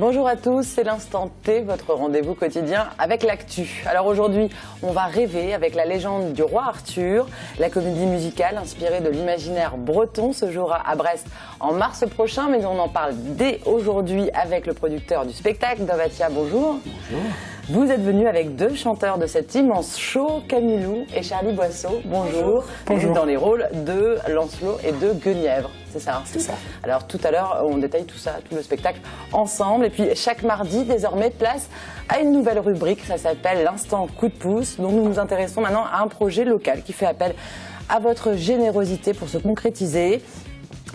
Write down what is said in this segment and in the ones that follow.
Bonjour à tous, c'est l'Instant T, votre rendez-vous quotidien avec l'actu. Alors aujourd'hui, on va rêver avec la légende du roi Arthur. La comédie musicale inspirée de l'imaginaire breton se jouera à Brest en mars prochain, mais on en parle dès aujourd'hui avec le producteur du spectacle, Dovatia. Bonjour. Bonjour. Vous êtes venu avec deux chanteurs de cet immense show, Camilou et Charlie Boisseau. Bonjour. Bonjour. Dans les rôles de Lancelot et de Guenièvre, c'est ça? C'est ça. Alors tout à l'heure, on détaille tout ça, tout le spectacle ensemble. Et puis chaque mardi, désormais, place à une nouvelle rubrique. Ça s'appelle l'Instant Coup de pouce, dont nous nous intéressons maintenant à un projet local qui fait appel à votre générosité pour se concrétiser.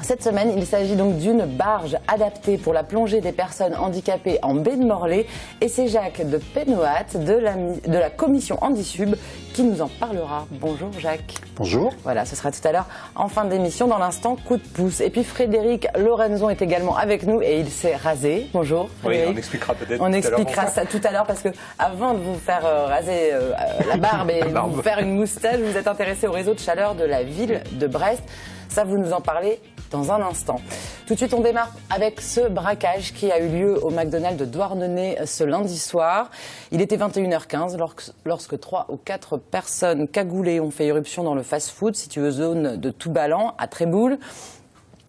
Cette semaine, il s'agit donc d'une barge adaptée pour la plongée des personnes handicapées en baie de Morlaix. Et c'est Jacques de Pénoat de la commission Handisub qui nous en parlera. Bonjour Jacques. Bonjour. Voilà, ce sera tout à l'heure en fin d'émission dans l'instant coup de pouce. Et puis Frédéric Lorenzon est également avec nous et il s'est rasé. Bonjour Frédéric. Oui, on expliquera peut-être. On expliquera ça tout à l'heure parce que avant de vous faire raser la barbe et vous faire une moustache, vous êtes intéressé au réseau de chaleur de la ville de Brest. Ça, vous nous en parlez dans un instant. Tout de suite, on démarre avec ce braquage qui a eu lieu au McDonald's de Douarnenez ce lundi soir. Il était 21h15 lorsque 3 ou 4 personnes cagoulées ont fait irruption dans le fast-food situé aux zones de Toubalan à Tréboul.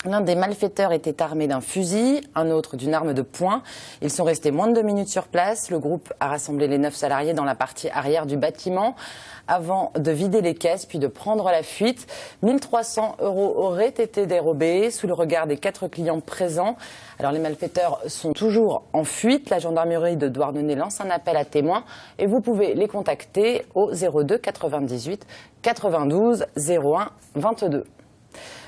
L'un des malfaiteurs était armé d'un fusil, un autre d'une arme de poing. Ils sont restés moins de 2 minutes sur place. Le groupe a rassemblé les 9 salariés dans la partie arrière du bâtiment avant de vider les caisses puis de prendre la fuite. 1 300 € auraient été dérobés sous le regard des 4 clients présents. Alors les malfaiteurs sont toujours en fuite. La gendarmerie de Douarnenez lance un appel à témoins et vous pouvez les contacter au 02 98 92 01 22.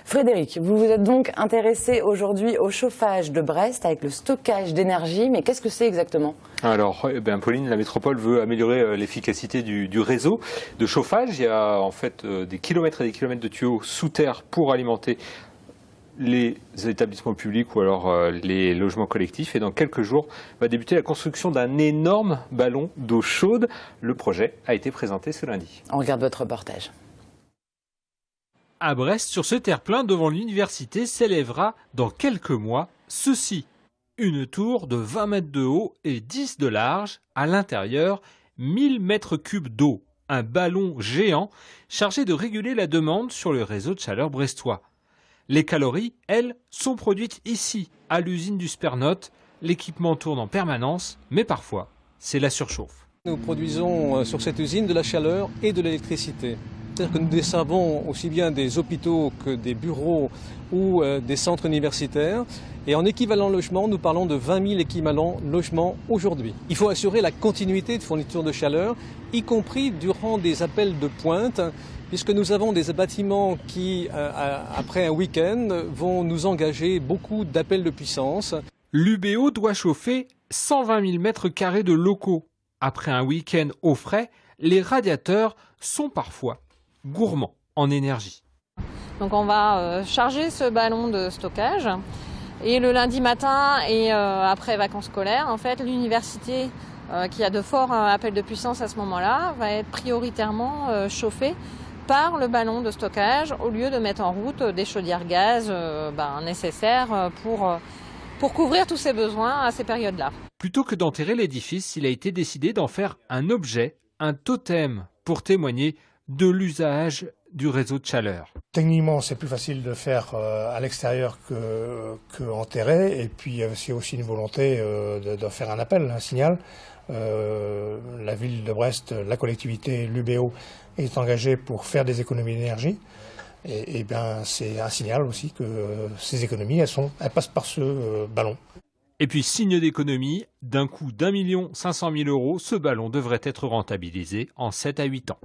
Frédéric, vous vous êtes donc intéressé aujourd'hui au chauffage de Brest avec le stockage d'énergie, mais qu'est-ce que c'est exactement? Alors, Pauline, la métropole veut améliorer l'efficacité du réseau de chauffage. Il y a en fait des kilomètres et des kilomètres de tuyaux sous terre pour alimenter les établissements publics ou alors les logements collectifs. Et dans quelques jours va débuter la construction d'un énorme ballon d'eau chaude. Le projet a été présenté ce lundi. On regarde votre reportage. À Brest, sur ce terre-plein devant l'université, s'élèvera dans quelques mois ceci. Une tour de 20 mètres de haut et 10 de large. À l'intérieur, 1000 mètres cubes d'eau. Un ballon géant chargé de réguler la demande sur le réseau de chaleur brestois. Les calories, elles, sont produites ici, à l'usine du Spernote. L'équipement tourne en permanence, mais parfois, c'est la surchauffe. Nous produisons sur cette usine de la chaleur et de l'électricité. C'est-à-dire que nous desservons aussi bien des hôpitaux que des bureaux ou des centres universitaires. Et en équivalent logement, nous parlons de 20 000 équivalents logements aujourd'hui. Il faut assurer la continuité de fourniture de chaleur, y compris durant des appels de pointe, puisque nous avons des bâtiments qui, après un week-end, vont nous engager beaucoup d'appels de puissance. L'UBO doit chauffer 120 000 mètres carrés de locaux. Après un week-end au frais, les radiateurs sont parfois gourmand en énergie. Donc on va charger ce ballon de stockage et le lundi matin et après vacances scolaires, en fait, l'université qui a de forts appels de puissance à ce moment-là va être prioritairement chauffée par le ballon de stockage au lieu de mettre en route des chaudières gaz nécessaires pour couvrir tous ces besoins à ces périodes-là. Plutôt que d'enterrer l'édifice, il a été décidé d'en faire un objet, un totem, pour témoigner de l'usage du réseau de chaleur. Techniquement, c'est plus facile de faire à l'extérieur que enterrer. Et puis, c'est aussi une volonté de faire un appel, un signal. La ville de Brest, la collectivité, l'UBO est engagée pour faire des économies d'énergie. Et bien, c'est un signal aussi que ces économies, elles passent par ce ballon. Et puis, signe d'économie, d'un coût d'1 500 000 €, ce ballon devrait être rentabilisé en 7 à 8 ans.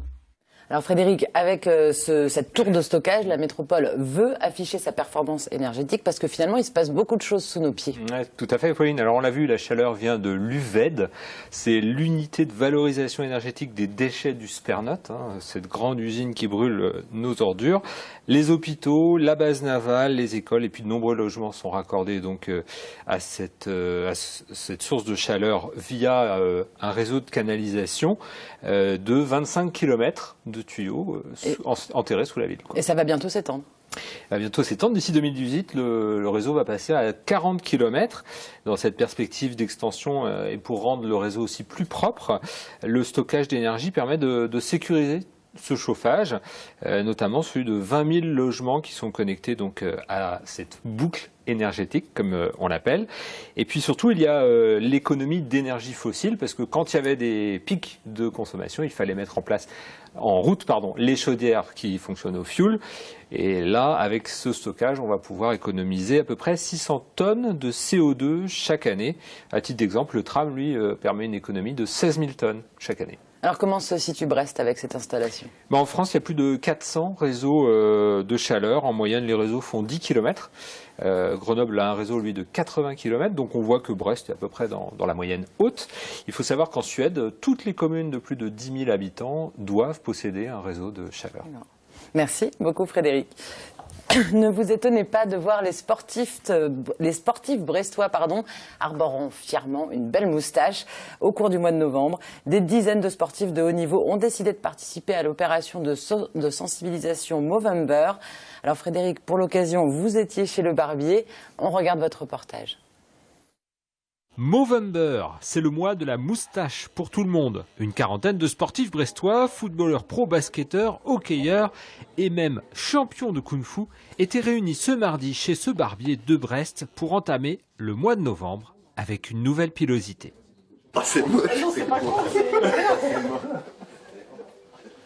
Alors Frédéric, avec cette tour de stockage, la métropole veut afficher sa performance énergétique parce que finalement, il se passe beaucoup de choses sous nos pieds. Ouais, tout à fait, Pauline. Alors on l'a vu, la chaleur vient de l'UVED. C'est l'unité de valorisation énergétique des déchets du Spernote, cette grande usine qui brûle nos ordures. Les hôpitaux, la base navale, les écoles et puis de nombreux logements sont raccordés donc à cette source de chaleur via un réseau de canalisation de 25 km de tuyaux enterrés sous la ville. Et ça va bientôt s'étendre. Bientôt s'étendre. D'ici 2018, le réseau va passer à 40 km. Dans cette perspective d'extension et pour rendre le réseau aussi plus propre, le stockage d'énergie permet de sécuriser ce chauffage, notamment celui de 20 000 logements qui sont connectés donc à cette boucle énergétique, comme on l'appelle. Et puis surtout, il y a l'économie d'énergie fossile, parce que quand il y avait des pics de consommation, il fallait mettre en route les chaudières qui fonctionnent au fioul. Et là, avec ce stockage, on va pouvoir économiser à peu près 600 tonnes de CO2 chaque année. À titre d'exemple, le tram, lui, permet une économie de 16 000 tonnes chaque année. Alors comment se situe Brest avec cette installation? En France, il y a plus de 400 réseaux de chaleur. En moyenne, les réseaux font 10 km. Grenoble a un réseau, lui, de 80 km. Donc on voit que Brest est à peu près dans la moyenne haute. Il faut savoir qu'en Suède, toutes les communes de plus de 10 000 habitants doivent posséder un réseau de chaleur. Merci beaucoup Frédéric. Ne vous étonnez pas de voir les sportifs brestois arborant fièrement une belle moustache au cours du mois de novembre. Des dizaines de sportifs de haut niveau ont décidé de participer à l'opération de sensibilisation Movember. Alors Frédéric, pour l'occasion, vous étiez chez le barbier. On regarde votre reportage. Movember, c'est le mois de la moustache pour tout le monde. Une quarantaine de sportifs brestois, footballeurs pro, basketteurs, hockeyeurs et même champions de kung-fu étaient réunis ce mardi chez ce barbier de Brest pour entamer le mois de novembre avec une nouvelle pilosité. Oh, c'est moche, c'est pas cool.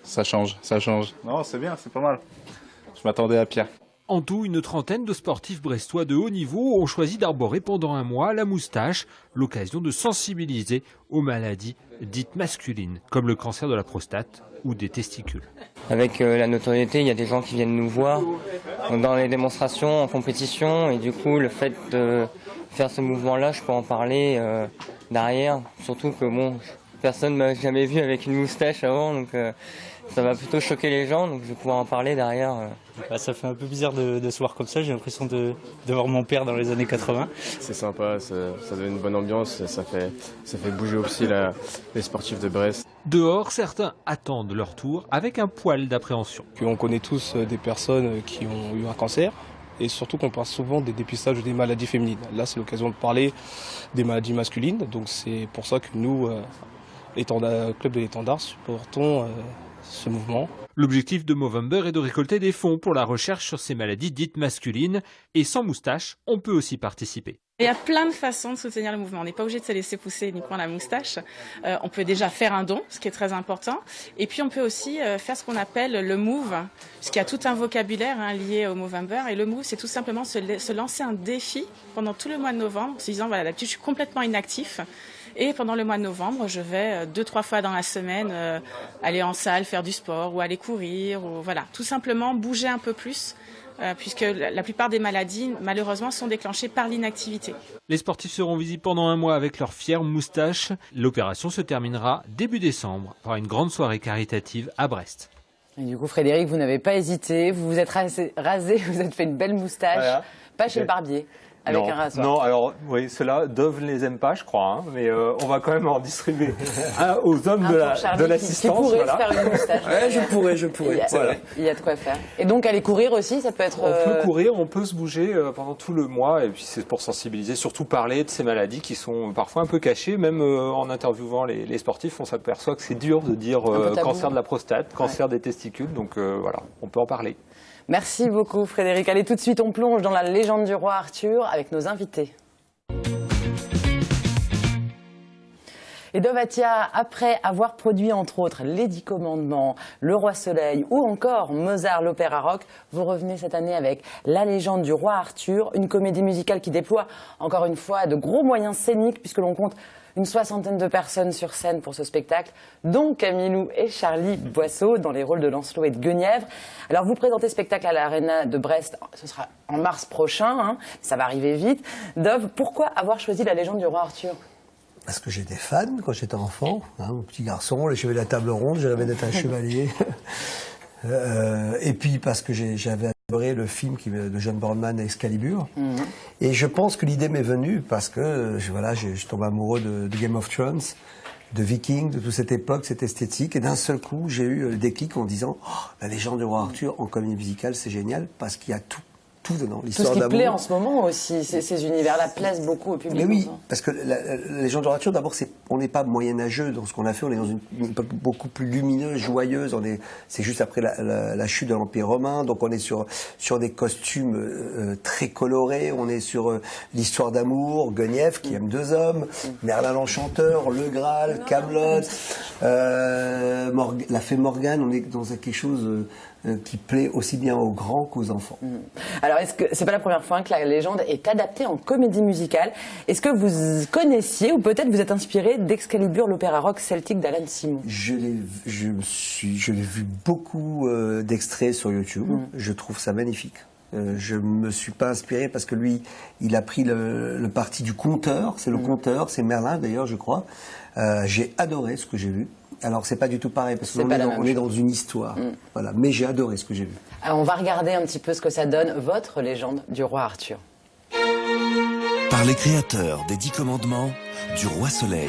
Ça change. Non, c'est bien, c'est pas mal. Je m'attendais à pire. En tout, une trentaine de sportifs brestois de haut niveau ont choisi d'arborer pendant un mois la moustache, l'occasion de sensibiliser aux maladies dites masculines, comme le cancer de la prostate ou des testicules. Avec la notoriété, il y a des gens qui viennent nous voir dans les démonstrations, en compétition, et du coup, le fait de faire ce mouvement-là, je peux en parler derrière, surtout que personne ne m'a jamais vu avec une moustache avant, donc ça va plutôt choquer les gens, donc je vais pouvoir en parler derrière. Ça fait un peu bizarre de se voir comme ça, j'ai l'impression de voir mon père dans les années 80. C'est sympa, ça donne une bonne ambiance, ça fait bouger aussi les sportifs de Brest. Dehors, certains attendent leur tour avec un poil d'appréhension. On connaît tous des personnes qui ont eu un cancer. Et surtout qu'on parle souvent des dépistages des maladies féminines. Là, c'est l'occasion de parler des maladies masculines. Donc c'est pour ça que nous, Club de l'Étendard, supportons ce mouvement. L'objectif de Movember est de récolter des fonds pour la recherche sur ces maladies dites masculines. Et sans moustache, on peut aussi participer. Il y a plein de façons de soutenir le mouvement. On n'est pas obligé de se laisser pousser uniquement la moustache. On peut déjà faire un don, ce qui est très important. Et puis on peut aussi faire ce qu'on appelle le move, puisqu'il y a tout un vocabulaire lié au Movember. Et le move, c'est tout simplement se lancer un défi pendant tout le mois de novembre, en se disant, voilà, d'habitude je suis complètement inactif. Et pendant le mois de novembre, je vais 2-3 fois dans la semaine aller en salle, faire du sport ou aller courir. Ou, voilà, tout simplement bouger un peu plus. Puisque la plupart des maladies, malheureusement, sont déclenchées par l'inactivité. Les sportifs seront visibles pendant un mois avec leur fière moustache. L'opération se terminera début décembre par une grande soirée caritative à Brest. Et du coup, Frédéric, vous n'avez pas hésité, vous vous êtes rasé, vous êtes fait une belle moustache, voilà. Pas chez le barbier. Avec un rasoir. Non, alors oui, ceux-là, Dove ne les aime pas, je crois, mais on va quand même en distribuer aux hommes de l'assistance. Qui pourrait se faire une moustache. Ouais, je pourrais. Il y a de quoi faire. Et donc aller courir aussi, ça peut être. On peut courir, on peut se bouger pendant tout le mois, et puis c'est pour sensibiliser, surtout parler de ces maladies qui sont parfois un peu cachées. Même en interviewant les sportifs, on s'aperçoit que c'est dur de dire cancer de la prostate, cancer des testicules, donc voilà, on peut en parler. Merci beaucoup Frédéric. Allez, tout de suite, on plonge dans la légende du roi Arthur avec nos invités. Et Dovatia, après avoir produit entre autres Les 10 Commandements, Le Roi Soleil ou encore Mozart l'Opéra Rock, vous revenez cette année avec La légende du roi Arthur, une comédie musicale qui déploie encore une fois de gros moyens scéniques puisque l'on compte une 60aine de personnes sur scène pour ce spectacle, dont Camilou et Charlie Boisseau dans les rôles de Lancelot et de Guenièvre. Alors vous présentez ce spectacle à l'Arena de Brest, ce sera en mars prochain, ça va arriver vite. Dove, pourquoi avoir choisi La légende du roi Arthur ? Parce que j'étais fan quand j'étais enfant, mon petit garçon, les cheveux de la table ronde, je rêvais d'être un chevalier. Et puis parce que j'avais adoré le film de John Boorman, Excalibur. Et je pense que l'idée m'est venue parce que je tombe amoureux de Game of Thrones. Vikings, de toute cette époque, cette esthétique. Et d'un seul coup, j'ai eu le déclic en disant la légende du roi Arthur en comédie musicale, c'est génial parce qu'il y a tout dedans. Tout ce qui plaît en ce moment aussi, ces univers-là plaisent beaucoup au public. Mais oui, parce que la légende du roi Arthur, d'abord, on n'est pas moyenâgeux dans ce qu'on a fait, on est dans une époque beaucoup plus lumineuse, joyeuse. C'est juste après la chute de l'Empire romain, donc on est sur des costumes très colorés, on est sur l'histoire d'amour, Guenièvre qui aime deux hommes, Merlin l'Enchanteur, le Graal, Camelot, la fée Morgane, on est dans quelque chose qui plaît aussi bien aux grands qu'aux enfants. Alors, est-ce que c'est pas la première fois que la légende est adaptée en comédie musicale? Est-ce que vous connaissiez ou peut-être vous êtes inspiré d'Excalibur, l'opéra rock celtique d'Alan Simon? Je l'ai vu beaucoup d'extraits sur YouTube. Je trouve ça magnifique. Je me suis pas inspiré parce que lui, il a pris le parti du conteur. C'est le conteur, c'est Merlin d'ailleurs, je crois. J'ai adoré ce que j'ai vu. Alors c'est pas du tout pareil parce qu'on est dans une histoire, voilà. Mais j'ai adoré ce que j'ai vu. Alors, on va regarder un petit peu ce que ça donne, votre légende du roi Arthur. Par les créateurs des 10 commandements, du roi Soleil,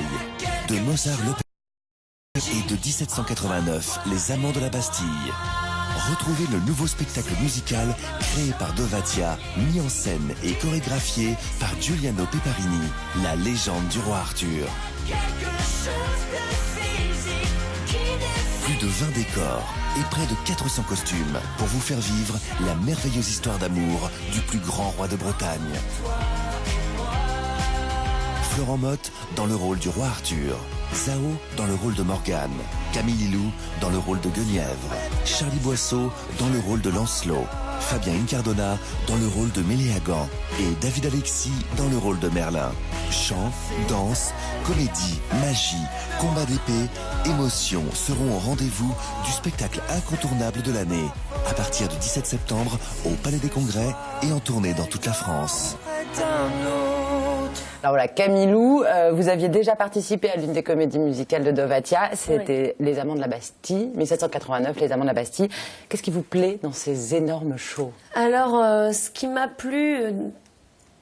de Mozart l'opéra et de 1789, les Amants de la Bastille. Retrouvez le nouveau spectacle musical créé par Dovatia, mis en scène et chorégraphié par Giuliano Peparini, la légende du roi Arthur. Plus de 20 décors et près de 400 costumes pour vous faire vivre la merveilleuse histoire d'amour du plus grand roi de Bretagne. Florent Mott dans le rôle du roi Arthur, Zao dans le rôle de Morgane, Camille Lilou dans le rôle de Guenièvre, Charlie Boisseau dans le rôle de Lancelot, Fabien Incardona dans le rôle de Méléagant et David Alexis dans le rôle de Merlin. Chant, danse, comédie, magie, combat d'épée, émotion seront au rendez-vous du spectacle incontournable de l'année. À partir du 17 septembre au Palais des Congrès et en tournée dans toute la France. Alors voilà, Camilou, vous aviez déjà participé à l'une des comédies musicales de Dovatia, c'était Les Amants de la Bastille, 1789, Les Amants de la Bastille. Qu'est-ce qui vous plaît dans ces énormes shows? Alors, ce qui m'a plu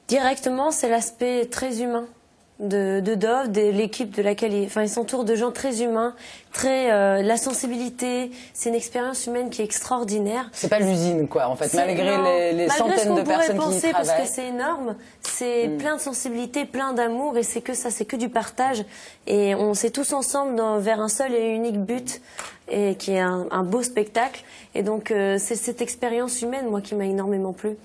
directement, c'est l'aspect très humain de Dove, de l'équipe de laquelle il s'entoure de gens très humains, la sensibilité. C'est une expérience humaine qui est extraordinaire. C'est pas l'usine, quoi, en fait, malgré les centaines de personnes qui y travaillent. Parce que c'est énorme, c'est plein de sensibilité, plein d'amour, et c'est que ça, c'est que du partage. Et on s'est tous ensemble vers un seul et unique but, et qui est un beau spectacle. Et donc, c'est cette expérience humaine, moi, qui m'a énormément plu.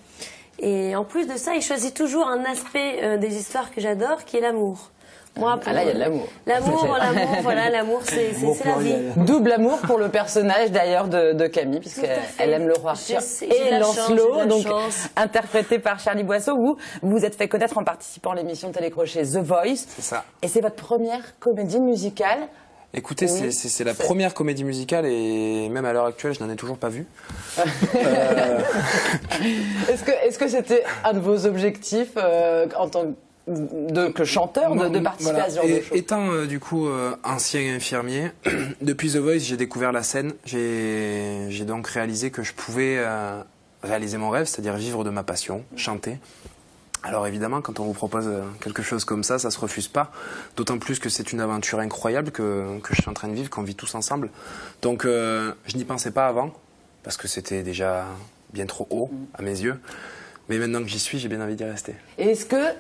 Et en plus de ça, il choisit toujours un aspect des histoires que j'adore, qui est l'amour. Moi, là, il y a de l'amour. L'amour, c'est la vie. Double amour pour le personnage, d'ailleurs, de Camille, puisqu'elle aime le roi Arthur et Lancelot, donc interprété par Charlie Boisseau. Vous vous êtes fait connaître en participant à l'émission télécrochée The Voice. C'est ça. Et c'est votre première comédie musicale. Écoutez, c'est la première comédie musicale et même à l'heure actuelle, je n'en ai toujours pas vu. Est-ce que c'était un de vos objectifs en tant que chanteur de participer à ce genre de show? Étant du coup ancien infirmier, depuis The Voice, j'ai découvert la scène. J'ai donc réalisé que je pouvais réaliser mon rêve, c'est-à-dire vivre de ma passion, chanter. Alors évidemment, quand on vous propose quelque chose comme ça se refuse pas. D'autant plus que c'est une aventure incroyable que je suis en train de vivre, qu'on vit tous ensemble. Donc je n'y pensais pas avant, parce que c'était déjà bien trop haut à mes yeux. Mais maintenant que j'y suis, j'ai bien envie d'y rester. Et est-ce que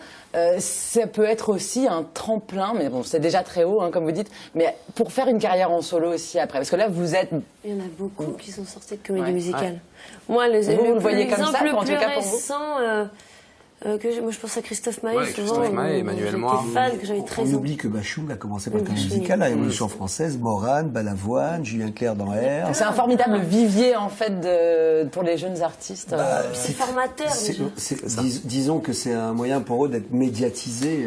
ça peut être aussi un tremplin, mais bon, c'est déjà très haut, hein, comme vous dites, mais pour faire une carrière en solo aussi après? Parce que là, vous êtes... Il y en a beaucoup qui sont sortis de comédie musicale. Ouais. Moi, vous le voyez comme ça, en tout cas pour vous? Moi, je pense à Christophe Maé, souvent. Christophe Maé, Emmanuel Moir. On oublie que Bachung a commencé par la comédie musicale, la Révolution française, Morane, Balavoine, Julien Clerc dans R. C'est un formidable vivier, en fait, pour les jeunes artistes. C'est formateur, disons que c'est un moyen pour eux d'être médiatisés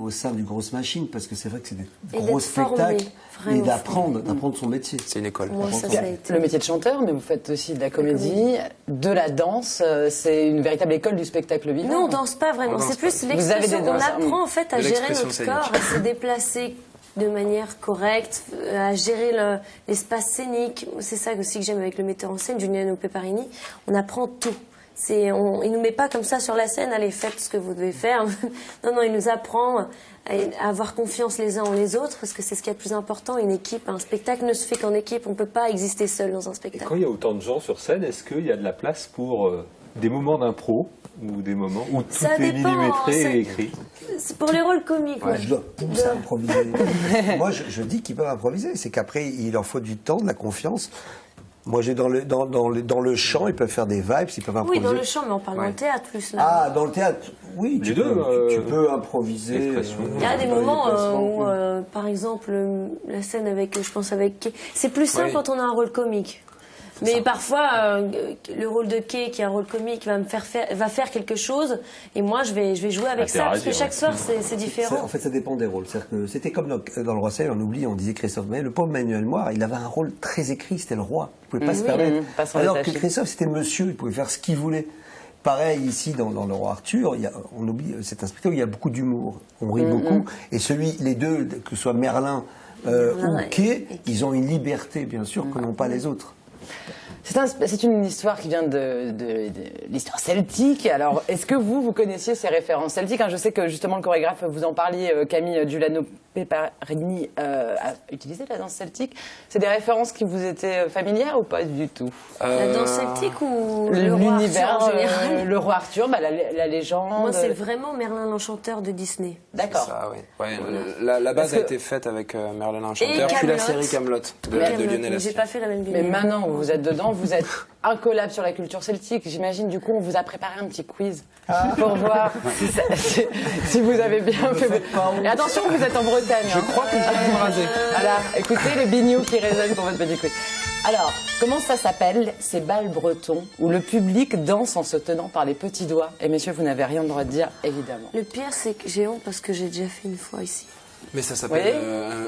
au sein du Grosse Machine, parce que c'est vrai que c'est des gros spectacles. Et d'apprendre son métier. C'est une école. Moi, le métier de chanteur, mais vous faites aussi de la comédie, de la danse. C'est une véritable école du spectacle vivant. Non, on danse pas vraiment. C'est plus l'expression. On apprend en fait à gérer notre corps, à se déplacer de manière correcte, à gérer l'espace scénique. C'est ça aussi que j'aime avec le metteur en scène, Giuliano Peparini. On apprend tout. Il nous met pas comme ça sur la scène, allez, faites ce que vous devez faire. Non, il nous apprend à avoir confiance les uns en les autres, parce que c'est ce qui est le plus important. Une équipe, un spectacle ne se fait qu'en équipe, on peut pas exister seul dans un spectacle. Et quand il y a autant de gens sur scène, est-ce qu'il y a de la place pour des moments d'impro ou des moments où tout est millimétré et écrit? C'est pour les rôles comiques. Ouais, je dois pousser à improviser. Moi, je dis qu'ils peuvent improviser. C'est qu'après, il leur faut du temps, de la confiance. Moi, j'ai dans le chant, ils peuvent faire des vibes, ils peuvent improviser. Oui, dans le chant, mais on parle dans le théâtre plus. Là. Ah, dans le théâtre, oui, tu peux improviser. Il y a des moments où, par exemple, la scène avec, je pense, avec... C'est plus simple quand on a un rôle comique. Mais parfois, le rôle de Kay, qui est un rôle comique, va faire quelque chose, et moi, je vais jouer avec ça, parce que chaque soir, c'est différent. En fait, ça dépend des rôles. C'est-à-dire que c'était comme dans Le Roi Soleil, on oublie, on disait Christophe Maé, le pauvre Manuel Moire, il avait un rôle très écrit, c'était le roi. Il pouvait pas se permettre. Alors que Christophe, c'était monsieur, il pouvait faire ce qu'il voulait. Pareil, ici, dans Le Roi Arthur, on oublie, c'est un spectacle où il y a beaucoup d'humour. On rit beaucoup. Et les deux, que ce soit Merlin ou Kay, ils ont une liberté, bien sûr, que n'ont pas les autres. C'est une histoire qui vient de l'histoire celtique. Alors, est-ce que vous connaissiez ces références celtiques? Je sais que justement le chorégraphe, vous en parliez, Camille Giuliano-Peparini, a utilisé la danse celtique. C'est des références qui vous étaient familières ou pas du tout? La danse celtique ou l'univers en général? Le roi Arthur, la légende. Moi, c'est vraiment Merlin l'Enchanteur de Disney. D'accord. Ça, oui. La base a été faite avec Merlin l'Enchanteur, puis la série Kaamelott de Lionel Astier. J'ai pas fait la même vidéo. Mais maintenant, vous êtes dedans. Vous êtes incollable sur la culture celtique. J'imagine, du coup, on vous a préparé un petit quiz pour voir si vous avez bien fait. Et attention, vous êtes en Bretagne. Je crois que je vais me raser. Alors, écoutez les bignoux qui résonnent pour votre petit quiz. Alors, comment ça s'appelle, ces bals bretons où le public danse en se tenant par les petits doigts? Et messieurs, vous n'avez rien le droit de dire, évidemment. Le pire, c'est que j'ai honte parce que j'ai déjà fait une fois ici. Mais ça s'appelle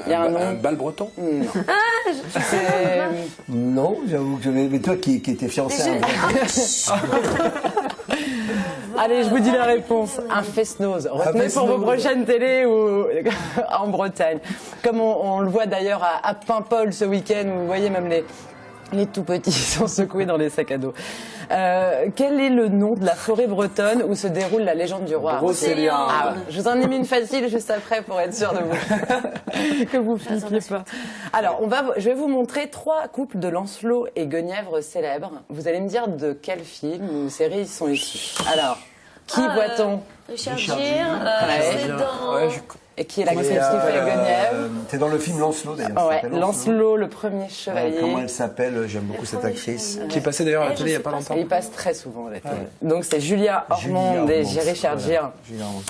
un bal breton? Non. Non, j'avoue que mais toi qui étais fiancé. Allez, je vous dis la réponse. Un fest-noz. Retenez pour vos prochaines télés ou en Bretagne. Comme on le voit d'ailleurs à Paimpol ce week-end, où vous voyez même les tout petits sont secoués dans les sacs à dos. Quel est le nom de la forêt bretonne où se déroule la légende du roi? Brocéliande. Je vous en ai mis une facile juste après pour être sûr de vous que vous flippiez pas. Alors, je vais vous montrer 3 couples de Lancelot et Guenièvre célèbres. Vous allez me dire de quel film ou série ils sont issus. Alors, qui voit-on? Richard Gere, Et qui est l'actrice qui fait Guenièvre? C'est dans le film Lancelot d'ailleurs. Ouais, Lancelot, le premier chevalier. Comment elle s'appelle? J'aime beaucoup cette actrice. Qui est passée d'ailleurs à la télé il n'y a pas longtemps. Il passe très souvent à la télé. Donc c'est Julia Ormond et Richard Gere.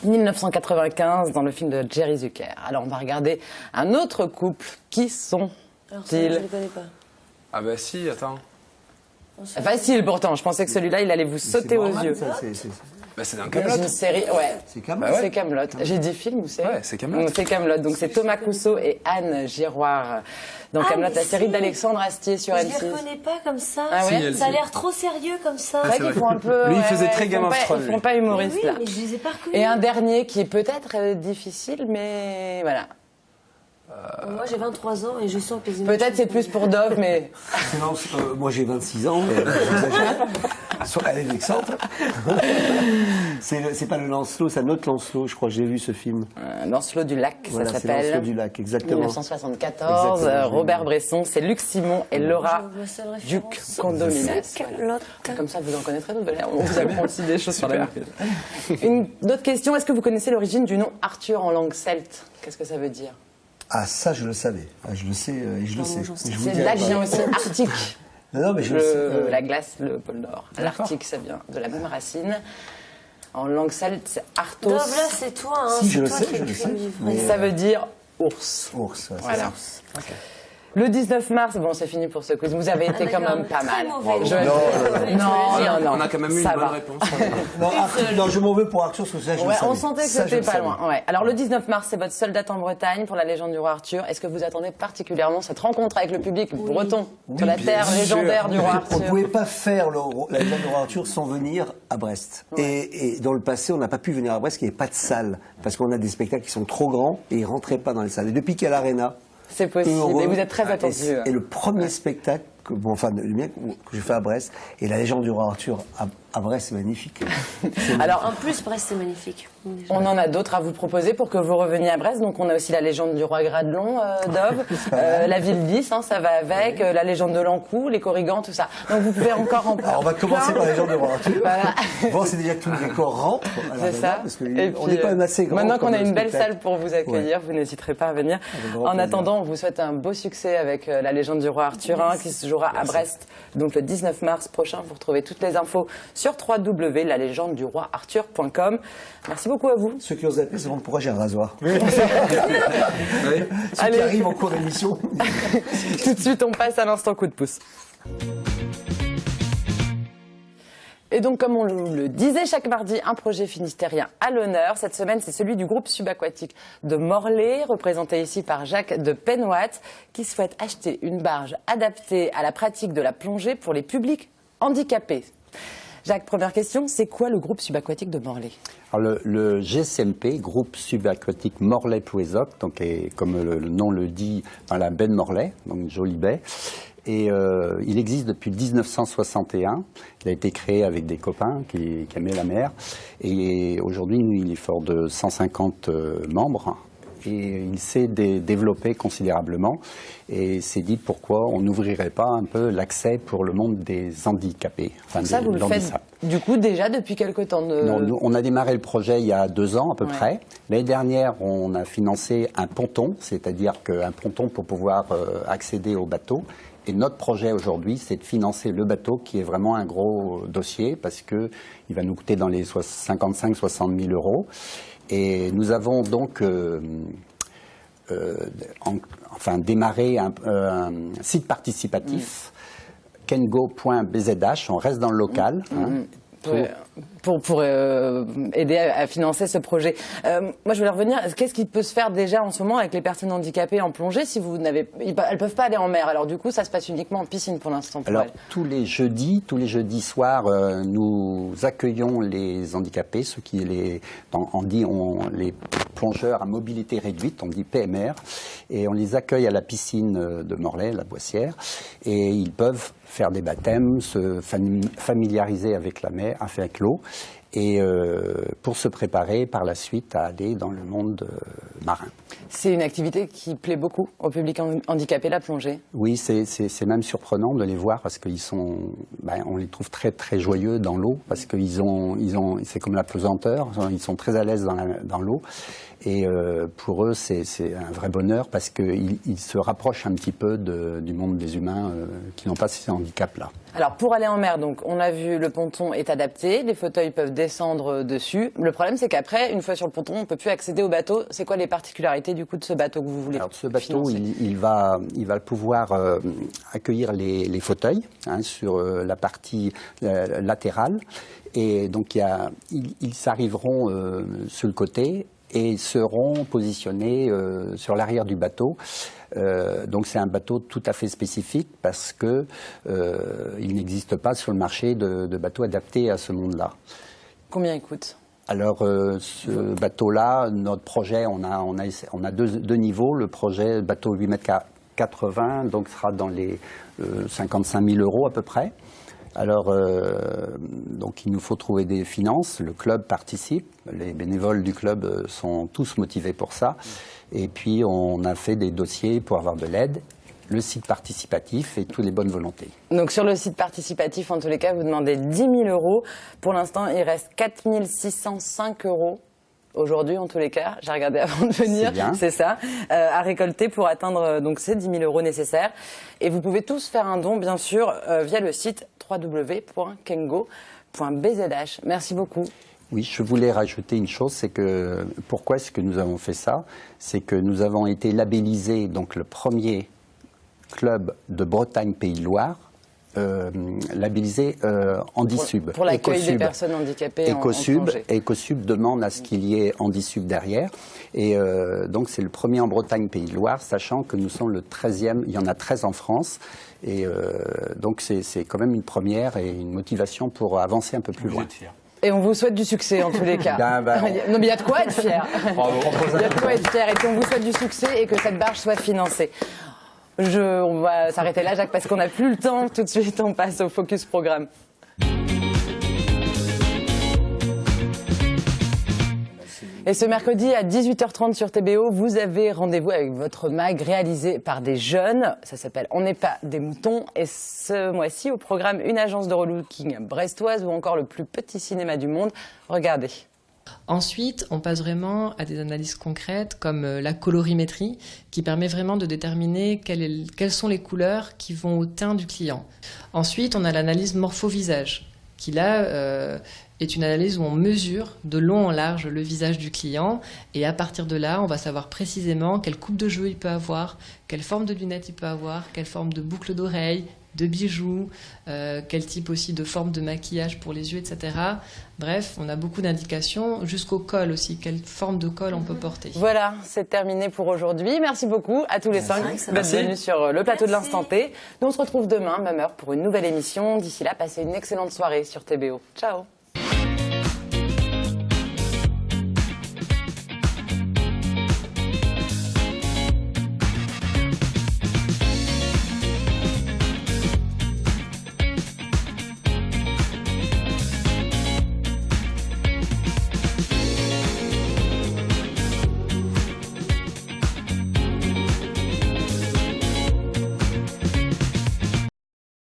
1995 dans le film de Jerry Zucker. Alors on va regarder un autre couple. Qui sont-ils? Je ne les connais pas. Ah bah si, attends. Facile pourtant, je pensais que celui-là il allait vous sauter aux yeux. C'est dans Kaamelott. Une série, ouais. C'est Kaamelott. C'est Kaamelott. J'ai dit film ou série? Ouais, c'est Kaamelott. C'est Kaamelott. Donc c'est Thomas Cousseau et Anne Giroir dans Kaamelott, la série d'Alexandre Astier sur M6. Je les reconnais pas comme ça. Ah ouais? Ça a l'air trop sérieux comme ça. C'est vrai qu'ils font un peu. Lui, il faisait très Game of Thrones. Ils font pas humoriste là. Mais je les ai pas reconnus. Et un dernier qui est peut-être difficile, mais voilà. Moi j'ai 23 ans et je sens quasiment. Peut-être c'est plus pour Dove, mais. Moi j'ai 26 ans, mais elle est vexante. C'est pas le Lancelot, c'est un autre Lancelot, je crois que j'ai vu ce film. Lancelot du Lac, voilà, ça s'appelle. Lancelot du Lac, exactement. 1974, Robert Bresson, c'est Luc Simon et Laura Duc Condominas. Voilà. Comme ça vous en connaîtrez d'autres. On vous apprend aussi des choses sur la vie. Une autre question, est-ce que vous connaissez l'origine du nom Arthur en langue celte? Qu'est-ce que ça veut dire? Ah, ça, je le savais. Je le sais, et je le sais. C'est de là que vient aussi Arctique. Non, mais je le sais. La glace, le pôle Nord. L'Arctique, ça vient de la même racine. En langue celte, c'est Arthos. Dove, là, c'est toi. Si, je le sais, je le sais. Ça veut dire ours. Ours, ouais, voilà. Okay. Le 19 mars, bon, c'est fini pour ce quiz. Vous avez été quand même pas mal. Non, on a quand même eu une bonne réponse. Non, je m'en veux pour Arthur, parce que ça, je le savais. On sentait que c'était pas loin. Ouais. Alors, le 19 mars, c'est votre seule date en Bretagne pour la légende du roi Arthur. Est-ce que vous attendez particulièrement cette rencontre avec le public breton sur la terre légendaire du roi Arthur? On ne pouvait pas faire la légende du roi Arthur sans venir à Brest. Ouais. Et dans le passé, on n'a pas pu venir à Brest, parce qu'il n'y avait pas de salle. Parce qu'on a des spectacles qui sont trop grands et ils ne rentraient pas dans les salles. Et depuis qu'il y a l'Arena, c'est possible, et vous êtes très attendu. Et le premier spectacle, le mien que j'ai fait à Brest, et la légende du roi Arthur Ah, Brest, c'est magnifique. Alors, en plus, Brest, c'est magnifique. On en a d'autres à vous proposer pour que vous reveniez à Brest. Donc, on a aussi la légende du roi Gradelon, Dove, la ville 10, hein, ça va avec, la légende de l'Ankou, les Corrigans, tout ça. Donc, vous pouvez encore en parler. Alors, on va commencer par la légende du roi Arthur. Voilà. Bon, c'est déjà que tout le décor rentre. C'est ça. Parce qu'on n'est pas même assez grand. Maintenant qu'on a une belle salle pour vous accueillir, vous n'hésiterez pas à venir. En attendant, on vous souhaite un beau succès avec la légende du roi Arthur, qui se jouera à Brest, donc le 19 mars prochain. Vous retrouvez toutes les infos sur www.lalégendeduroiarthur.com. Merci beaucoup à vous. Ceux qui ont zappé se demandent pourquoi j'ai un rasoir. Ceux qui arrivent en cours d'émission. Tout de suite, on passe à l'instant coup de pouce. Et donc, comme on le disait, chaque mardi, un projet finistérien à l'honneur. Cette semaine, c'est celui du groupe subaquatique de Morlaix, représenté ici par Jacques de Penwatt, qui souhaite acheter une barge adaptée à la pratique de la plongée pour les publics handicapés. Jacques, première question, c'est quoi le groupe subaquatique de Morlaix? Alors le GSMP, groupe subaquatique Morlaix-Pouézoc, donc comme le nom le dit, dans la baie de Morlaix, donc une jolie baie. Et il existe depuis 1961. Il a été créé avec des copains qui aimaient la mer. Et aujourd'hui, il est fort de 150 membres. Et il s'est développé considérablement. Et s'est dit pourquoi on n'ouvrirait pas un peu l'accès pour le monde des handicapés. Enfin, ça, vous le faites du coup déjà depuis quelque temps Non, nous, on a démarré le projet il y a 2 ans à peu près. L'année dernière, on a financé un ponton, c'est-à-dire qu'un ponton pour pouvoir accéder au bateau. Et notre projet aujourd'hui, c'est de financer le bateau, qui est vraiment un gros dossier, parce qu'il va nous coûter dans les 55-60 000 euros. Et nous avons donc démarré un site participatif, kengo.bzh, on reste dans le local. Pour aider à financer ce projet. Moi, je voulais revenir. Qu'est-ce qui peut se faire déjà en ce moment avec les personnes handicapées en plongée si vous n'avez, elles peuvent pas aller en mer. Alors du coup, ça se passe uniquement en piscine pour l'instant. Alors tous les jeudis soirs, nous accueillons les handicapés, ceux qui les plongeurs à mobilité réduite, on dit PMR, et on les accueille à la piscine de Morlaix, la Boissière, et ils peuvent faire des baptêmes, se familiariser avec la mer, avec l'eau, et pour se préparer par la suite à aller dans le monde marin. C'est une activité qui plaît beaucoup au public handicapé, la plongée? Oui, c'est même surprenant de les voir parce qu'ils sont, on les trouve très très joyeux dans l'eau parce qu'ils c'est comme la pesanteur, ils sont très à l'aise dans l'eau. Et pour eux, c'est un vrai bonheur parce qu'ils se rapprochent un petit peu du monde des humains qui n'ont pas ces handicaps-là. Alors, pour aller en mer, donc, on a vu, le ponton est adapté, les fauteuils peuvent descendre dessus. Le problème, c'est qu'après, une fois sur le ponton, on ne peut plus accéder au bateau. C'est quoi les particularités du coup de ce bateau que vous voulez financer? Alors, ce bateau, il va pouvoir accueillir les fauteuils sur la partie latérale. Et donc, ils s'arriveront sur le côté et seront positionnés sur l'arrière du bateau. Donc c'est un bateau tout à fait spécifique parce que il n'existe pas sur le marché de bateaux adaptés à ce monde-là. Combien il coûte? Alors ce bateau-là, notre projet, on a deux niveaux. Le projet bateau 8,80 m, donc sera dans les 55 000 euros à peu près. Alors, donc il nous faut trouver des finances, le club participe, les bénévoles du club sont tous motivés pour ça, et puis on a fait des dossiers pour avoir de l'aide, le site participatif et toutes les bonnes volontés. Donc sur le site participatif, en tous les cas, vous demandez 10 000 euros, pour l'instant il reste 4 605 euros. Aujourd'hui, en tous les cas, j'ai regardé avant de venir, c'est ça, à récolter pour atteindre donc ces 10 000 euros nécessaires. Et vous pouvez tous faire un don, bien sûr, via le site www.kengo.bzh. Merci beaucoup. Oui, je voulais rajouter une chose, c'est que pourquoi est-ce que nous avons fait ça? C'est que nous avons été labellisés, donc le premier club de Bretagne Pays de Loire, labellisé Handisub. Pour l'accueil des personnes handicapées en plongée. Ecosub demande à ce qu'il y ait Handisub derrière. Et donc c'est le premier en Bretagne Pays de Loire, sachant que nous sommes le 13e, il y en a 13 en France. Et donc c'est quand même une première et une motivation pour avancer un peu plus loin. Et on vous souhaite du succès en tous les cas. Non mais il y a de quoi être fier. Il y a de quoi être fier et puis on vous souhaite du succès et que cette barge soit financée. On va s'arrêter là, Jacques, parce qu'on n'a plus le temps. Tout de suite, on passe au Focus Programme. Et ce mercredi à 18h30 sur TBO, vous avez rendez-vous avec votre mag réalisé par des jeunes. Ça s'appelle On n'est pas des moutons. Et ce mois-ci, au programme, une agence de relooking brestoise ou encore le plus petit cinéma du monde. Regardez. Ensuite, on passe vraiment à des analyses concrètes comme la colorimétrie qui permet vraiment de déterminer quelles sont les couleurs qui vont au teint du client. Ensuite, on a l'analyse morpho-visage qui là est une analyse où on mesure de long en large le visage du client et à partir de là, on va savoir précisément quelle coupe de cheveux il peut avoir, quelle forme de lunettes il peut avoir, quelle forme de boucle d'oreille, de bijoux, quel type aussi de forme de maquillage pour les yeux, etc. Bref, on a beaucoup d'indications, jusqu'au col aussi, quelle forme de col on peut porter. Voilà, c'est terminé pour aujourd'hui. Merci beaucoup à tous les 5 d'être venus sur le plateau de l'Instant T. Nous on se retrouve demain, même heure, pour une nouvelle émission. D'ici là, passez une excellente soirée sur TBO. Ciao.